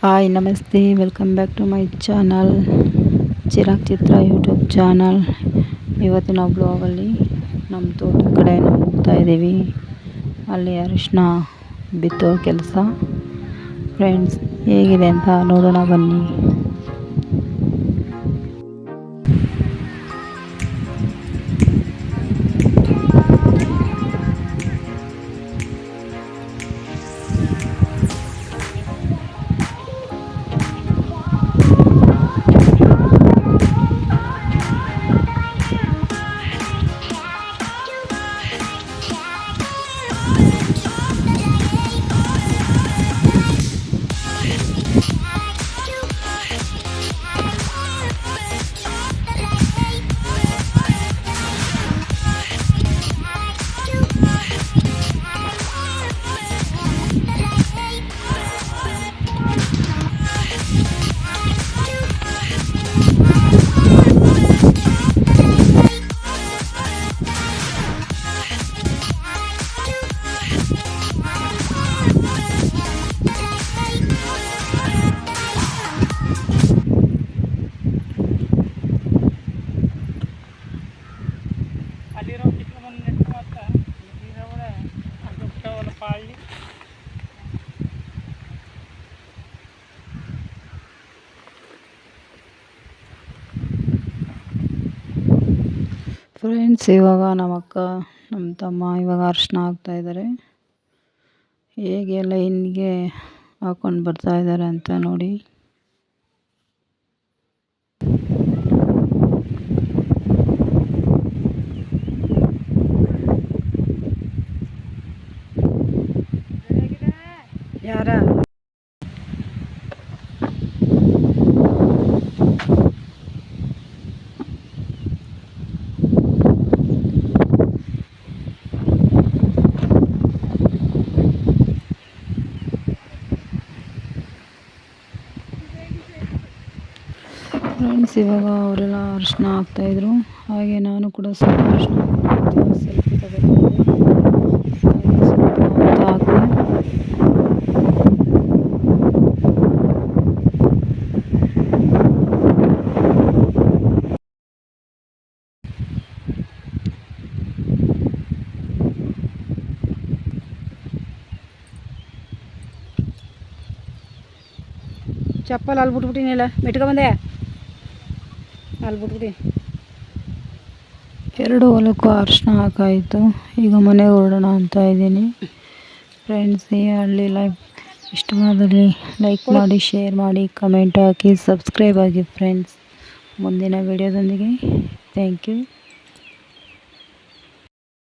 Hi ನಮಸ್ತೆ, welcome back to my channel Chirag Chitra YouTube channel. ಇವತ್ತಿನ ಬ್ಲಾಗಲ್ಲಿ ನಮ್ಮ ತೋಟದ ಕಡೆ ನಾವು ಹೋಗ್ತಾ ಇದ್ದೀವಿ. ಅಲ್ಲಿ ಅರಿಶಿನ ಬಿತ್ತೋ ಕೆಲಸ. ಫ್ರೆಂಡ್ಸ್, ಹೇಗಿದೆ ಅಂತ ನೋಡೋಣ ಬನ್ನಿ. ಫ್ರೆಂಡ್ಸ್, ಇವಾಗ ನಮ್ಮ ಅಕ್ಕ ನಮ್ಮ ತಮ್ಮ ಇವಾಗ ಅರಿಶಿನ ಹಾಕ್ತಾಯಿದ್ದಾರೆ. ಹೇಗೆ ಲೈನ್ಗೆ ಹಾಕ್ಕೊಂಡು ಬರ್ತಾ ಇದ್ದಾರೆ ಅಂತ ನೋಡಿ. ಯಾರ ಫ್ರೆಂಡ್ಸ್, ಇವಾಗ ಅವರೆಲ್ಲ ಅರಿಶಿನ ಹಾಕ್ತಾಯಿದ್ರು. ಹಾಗೆ ನಾನು ಕೂಡ ಸ್ವಲ್ಪ ಅರಿಶಿನ ಸೆಲ್ಫಿ ತಗೋತಿದ್ದೆ. ಸ್ವಲ್ಪ ಹಾಕಿ ಚಪ್ಪಲ್ ಅಲ್ಲಿ ಬಿಟ್ಬಿಟ್ಟಿನಿಲ್ಲ, ಮೆಟ್ಕ ಬಂದೆ ಅಲ್ಲಿ ಬಿಟ್ಬಿಟ್ಟು. 2 ಹೊಲಕ್ಕೂ ಅರಿಶಿನ ಹಾಕಾಯಿತು. ಈಗ ಮನೆಗೆ ಹೊರಡೋಣ ಅಂತ ಇದ್ದೀನಿ. ಫ್ರೆಂಡ್ಸ್, ಈ ಹಳ್ಳಿ ಲೈಫ್ ಇಷ್ಟವಾದಲ್ಲಿ ಲೈಕ್ ಮಾಡಿ, ಶೇರ್ ಮಾಡಿ, ಕಮೆಂಟ್ ಹಾಕಿ, ಸಬ್ಸ್ಕ್ರೈಬ್ ಆಗಿ ಫ್ರೆಂಡ್ಸ್. ಮುಂದಿನ ವಿಡಿಯೋದೊಂದಿಗೆ ಥ್ಯಾಂಕ್ ಯು.